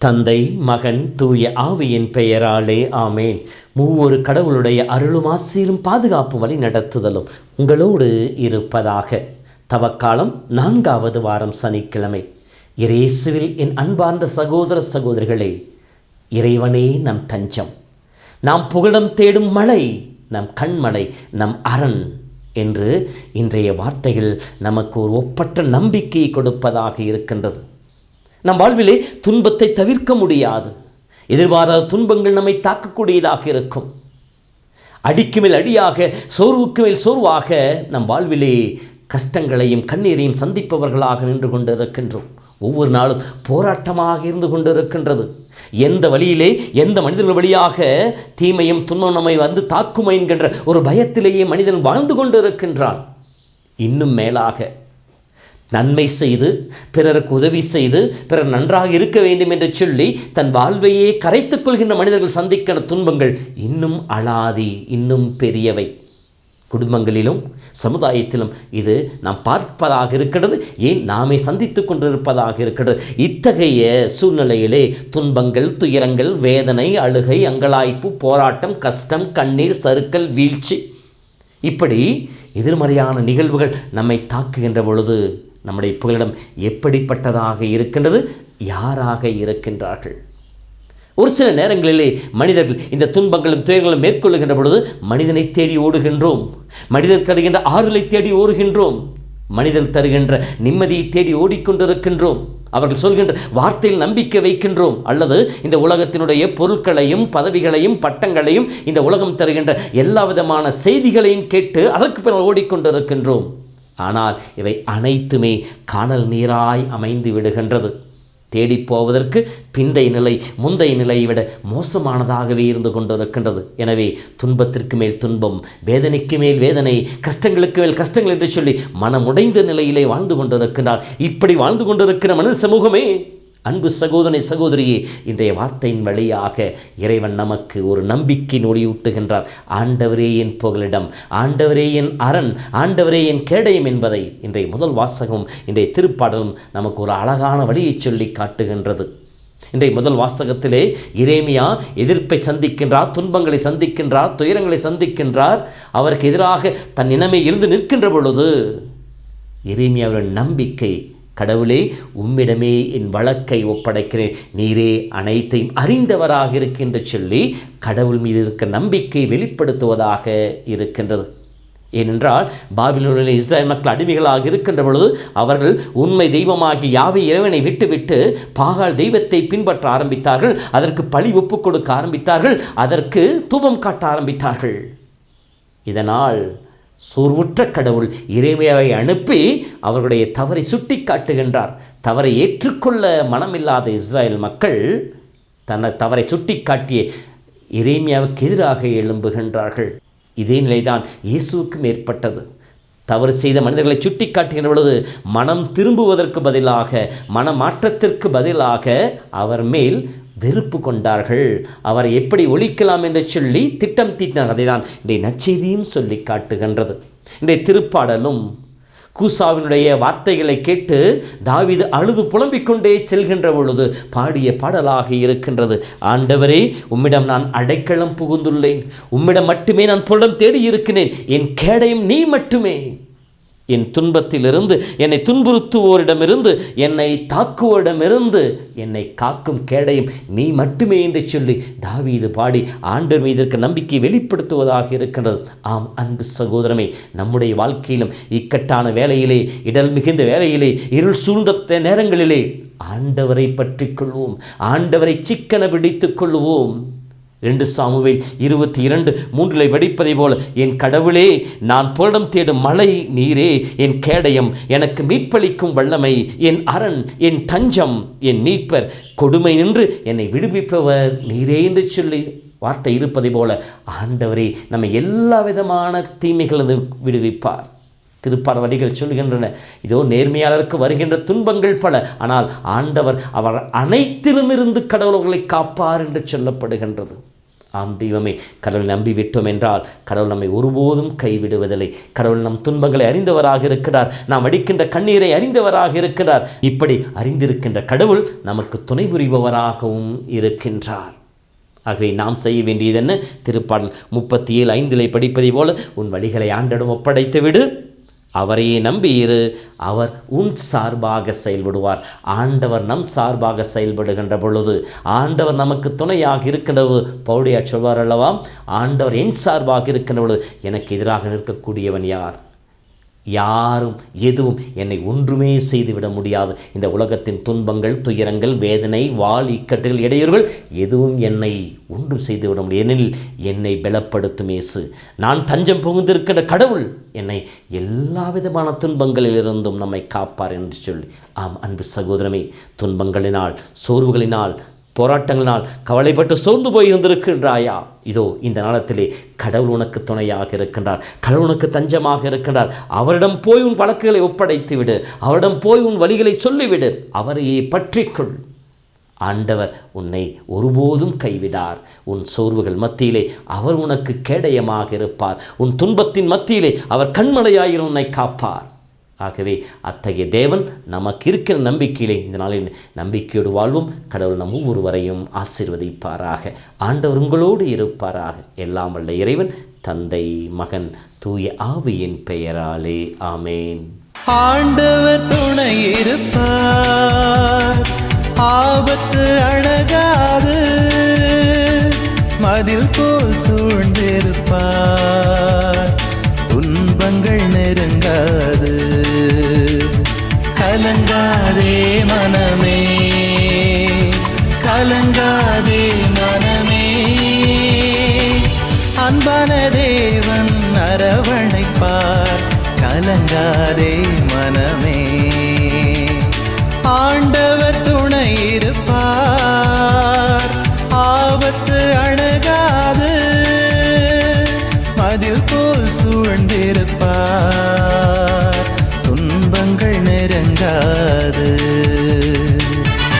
தந்தை, மகன், தூய ஆவியின் பெயராலே ஆமேன். மூவொரு கடவுளுடைய அருளும் ஆசீரும் பாதுகாப்பும் வழி நடத்துதலும் உங்களோடு இருப்பதாக. தவக்காலம் 4வது வாரம் சனிக்கிழமை. இயேசுவில் என் அன்பார்ந்த சகோதர சகோதரிகளே, இறைவனே நம் தஞ்சம், நாம் புகழம் தேடும் மலை, நம் கண்மலை, நம் அரண் என்று இன்றைய வார்த்தைகள் நமக்கு ஒரு ஒப்பற்ற நம்பிக்கையை கொடுப்பதாக இருக்கின்றது. நம் வாழ்விலே துன்பத்தை தவிர்க்க முடியாது. எதிர்பாராத துன்பங்கள் நம்மை தாக்கக்கூடியதாக இருக்கும். அடிக்கு மேல் அடியாக, சோர்வுக்கு மேல் சோர்வாக நம் வாழ்விலே கஷ்டங்களையும் கண்ணீரையும் சந்திப்பவர்களாக நின்று கொண்டிருக்கின்றோம். ஒவ்வொரு நாளும் போராட்டமாக இருந்து கொண்டிருக்கின்றது. எந்த வழியிலே, எந்த மனிதர்கள் வழியாக தீமையும் துன்பம் நம்மை வந்து தாக்குமை என்கின்ற ஒரு பயத்திலேயே மனிதன் வாழ்ந்து கொண்டிருக்கின்றான். இன்னும் மேலாக நன்மை செய்து, பிறருக்கு உதவி செய்து, பிறர் நன்றாக இருக்க வேண்டும் என்று சொல்லி தன் வாழ்வையே கரைத்துக் கொள்கின்ற மனிதர்கள் சந்திக்கிற துன்பங்கள் இன்னும் அலாதி, இன்னும் பெரியவை. குடும்பங்களிலும் சமுதாயத்திலும் இது நாம் பார்ப்பதாக இருக்கிறது. ஏன் நாமே சந்தித்து கொண்டிருப்பதாக இருக்கிறது. இத்தகைய சூழ்நிலையிலே துன்பங்கள், துயரங்கள், வேதனை, அழுகை, அங்கலாய்ப்பு, போராட்டம், கஷ்டம், கண்ணீர், சறுக்கல், வீழ்ச்சி, இப்படி எதிர்மறையான நிகழ்வுகள் நம்மை தாக்குகின்ற பொழுது நம்முடைய புகலிடம் எப்படிப்பட்டதாக இருக்கின்றது? யாராக இருக்கின்றார்கள்? ஒரு சில நேரங்களிலே மனிதர்கள் இந்த துன்பங்களும் துயரங்களும் மேற்கொள்ளுகின்ற பொழுது மனிதனை தேடி ஓடுகின்றோம். மனிதர் தருகின்ற ஆறுதலை தேடி ஓடுகின்றோம். மனிதர் தருகின்ற நிம்மதியை தேடி ஓடிக்கொண்டிருக்கின்றோம். அவர்கள் சொல்கின்ற வார்த்தையில் நம்பிக்கை வைக்கின்றோம். அல்லது இந்த உலகத்தினுடைய பொருட்களையும் பதவிகளையும் பட்டங்களையும் இந்த உலகம் தருகின்ற எல்லா விதமான செய்திகளையும் கேட்டு அதற்கு பின்னர் ஓடிக்கொண்டிருக்கின்றோம். ஆனால் இவை அனைத்துமே காணல் நீராய் அமைந்து விடுகின்றது. தேடி போவதற்கு பிந்தைய நிலை முந்தைய நிலையை விட மோசமானதாகவே இருந்து கொண்டிருக்கின்றது. எனவே துன்பத்திற்கு மேல் துன்பம், வேதனைக்கு மேல் வேதனை, கஷ்டங்களுக்கு மேல் கஷ்டங்கள் என்று சொல்லி மனமுடைந்த நிலையிலே வாழ்ந்து கொண்டிருக்கின்றார். இப்படி வாழ்ந்து கொண்டிருக்கிற மனித சமூகமே, அன்பு சகோதரனை சகோதரியே, இன்றைய வார்த்தையின் வழியாக இறைவன் நமக்கு ஒரு நம்பிக்கை ஒளியூட்டுகின்றார். ஆண்டவரே என் புகலிடம், ஆண்டவரே என் அரண், ஆண்டவரே என் கேடயம் என்பதை இன்றைய முதல் வாசகம், இன்றைய திருப்பாடலும் நமக்கு ஒரு அழகான வழியை சொல்லி காட்டுகின்றது. இன்றைய முதல் வாசகத்திலே எரேமியா எதிர்ப்பை சந்திக்கின்றார், துன்பங்களை சந்திக்கின்றார், துயரங்களை சந்திக்கின்றார். அவருக்கு எதிராக தன் இனமே இருந்து நிற்கின்ற பொழுது எரேமியாவின் நம்பிக்கை, கடவுளே உம்மிடமே என் வழக்கை ஒப்படைக்கிறேன், நீரே அனைத்தையும் அறிந்தவராக இருக்கின்ற சொல்லி கடவுள் மீது இருக்க நம்பிக்கை வெளிப்படுத்துவதாக இருக்கின்றது. ஏனென்றால் பாபிலோனில் இஸ்ரேல் மக்கள் அடிமைகளாக இருக்கின்ற பொழுது அவர்கள் உண்மை தெய்வமாகி யாவை இறைவனை விட்டுவிட்டு பாகால் தெய்வத்தை பின்பற்ற ஆரம்பித்தார்கள். அதற்கு பழி ஒப்புக் கொடுக்க ஆரம்பித்தார்கள். அதற்கு தூபம் காட்ட ஆரம்பித்தார்கள். இதனால் சோர்வுற்ற கடவுள் எரேமியாவை அனுப்பி அவர்களுடைய தவறை சுட்டி காட்டுகின்றார். தவறை ஏற்றுக்கொள்ள மனமில்லாத இஸ்ரேல் மக்கள் தவறை சுட்டி காட்டிய எரேமியாவுக்கு எதிராக எழும்புகின்றார்கள். இதே நிலைதான் இயேசுவுக்கும் ஏற்பட்டது. தவறு செய்த மனிதர்களை சுட்டி காட்டுகின்ற பொழுது மனம் திரும்புவதற்கு பதிலாக, மனமாற்றத்திற்கு பதிலாக அவர் மேல் வெறுப்பு கொண்டார்கள். அவரை எப்படி ஒழிக்கலாம் என்று சொல்லி திட்டம் தீட்டினார். அதை தான் இன்றைய நற்செய்தியும் சொல்லி காட்டுகின்றது. இன்றைய திருப்பாடலும் கூசாவினுடைய வார்த்தைகளை கேட்டு தாவீது அழுது புலம்பிக் கொண்டே செல்கின்ற பொழுது பாடிய பாடலாக இருக்கின்றது. ஆண்டவரே உம்மிடம் நான் அடைக்கலம் புகுந்துள்ளேன், உம்மிடம் மட்டுமே நான் புலம் தேடி இருக்கிறேன், என் கேடயம் நீ மட்டுமே. என் துன்பத்திலிருந்து, என்னை துன்புறுத்துவோரிடமிருந்து, என்னை தாக்குவோரிடமிருந்து என்னை காக்கும் கேடயம் நீ மட்டுமே என்று சொல்லி தாவீது பாடி ஆண்டவர் மீது இருக்க நம்பிக்கை வெளிப்படுத்துவதாக இருக்கின்றது. ஆம் அன்பு சகோதரமே, நம்முடைய வாழ்க்கையிலும் இக்கட்டான வேலையிலே, இடர் மிகுந்த வேலையிலே, இருள் சூழ்ந்த நேரங்களிலே ஆண்டவரை பற்றி கொள்வோம், ஆண்டவரை சிக்கன பிடித்துக் கொள்வோம். 2 சாமுவேல் 22:3 படிப்பதை போல, என் கடவுளே நான் புகலிடம் தேடும் மலை நீரே, என் கேடயம், எனக்கு மீட்பளிக்கும் வல்லமை, என் அரண், என் தஞ்சம், என் மீட்பர், கொடுமை நின்று என்னை விடுவிப்பவர் நீரே என்று சொல்லி வார்த்தை இருப்பதை போல ஆண்டவரே நம்மை எல்லா விதமான தீமைகளிலிருந்து விடுவிப்பார். திருப்பாடல் சொல்கின்றன, இதோ நேர்மையாளருக்கு வருகின்ற துன்பங்கள் பல, ஆனால் ஆண்டவர் அவர் அனைத்திலும் இருந்து கடவுள்களை காப்பார் என்று சொல்லப்படுகின்றது. ஆம் தெய்வமே, கடவுளை நம்பி விட்டோம் என்றால் கடவுள் நம்மை ஒருபோதும் கைவிடுவதில்லை. கடவுள் நம் துன்பங்களை அறிந்தவராக இருக்கிறார், நாம் அடிக்கின்ற கண்ணீரை அறிந்தவராக இருக்கிறார். இப்படி அறிந்திருக்கின்ற கடவுள் நமக்கு துணை புரிபவராகவும் இருக்கின்றார். ஆகவே நாம் செய்ய வேண்டியது என்ன? திருப்பாடல் 37:5 படிப்பதை போல உன் வழிகளை ஆண்டவரிடம் ஒப்படைத்து விடு, அவரையே நம்பியிரு, அவர் உன் சார்பாக செயல்படுவார். ஆண்டவர் நம் சார்பாக செயல்படுகின்ற பொழுது, ஆண்டவர் நமக்கு துணையாக இருக்கின்ற பவுலியார் சொல்வார் அல்லவா, ஆண்டவர் என் சார்பாக இருக்கின்ற பொழுது எனக்கு எதிராக நிற்கக்கூடியவன் யார்? யாரும் எதுவும் என்னை ஒன்றுமே செய்துவிட முடியாது. இந்த உலகத்தின் துன்பங்கள், துயரங்கள், வேதனை, வாள், இக்கட்டுகள், இடையூறுகள் எதுவும் என்னை ஒன்றும் செய்துவிட முடியாது. ஏனெனில் என்னை பலப்படுத்தும் இயேசு, நான் தஞ்சம் புகுந்திருக்கின்ற கடவுள் என்னை எல்லா விதமான துன்பங்களிலிருந்தும் நம்மை காப்பார் என்று சொல்லி. ஆம் அன்பு சகோதரமே, துன்பங்களினால், சோர்வுகளினால், போராட்டங்களினால் கவலைப்பட்டு சோர்ந்து போய் இருந்திருக்கின்றாயா? இதோ இந்த நாளத்திலே கடவுள் உனக்கு துணையாக இருக்கின்றார், கடவுள் உனக்கு தஞ்சமாக இருக்கின்றார். அவரிடம் போய் உன் வழக்குகளை ஒப்படைத்து விடு, அவரிடம் போய் உன் வழிகளை சொல்லிவிடு, அவரையே பற்றிக்கொள். ஆண்டவர் உன்னை ஒருபோதும் கைவிடார். உன் சோர்வுகள் மத்தியிலே அவர் உனக்கு கேடயமாக இருப்பார். உன் துன்பத்தின் மத்தியிலே அவர் கண்மலையாயிரும் உன்னை காப்பார். ஆகவே அத்தகைய தேவன் நமக்கு இருக்கிற நம்பிக்கையிலே இந்த நாளில் நம்பிக்கையோடு வாழ்வோம். கடவுள் நம் ஒவ்வொருவரையும் ஆசீர்வதிப்பாராக. ஆண்டவர் உங்களோடு இருப்பாராக. எல்லாம் வல்ல இறைவன், தந்தை, மகன், தூய ஆவியின் பெயராலே ஆமேன். ஆண்டவர் துணை இருப்பார், ஆபத்து அழகாது, மதில் போல் சூழ்ந்திருப்பார், துன்பங்கள் நெருங்காது. கலங்காதே மனமே, கலங்காதே மனமே, அன்பான தேவன் அரவணைப்பார். கலங்காதே மனமே, ஆண்டவர் துணை இருப்பார், ஆபத்து அணுகாது, மதில் போல் சூழ்ந்திருப்பார், துன்பங்கள் நெருங்காது.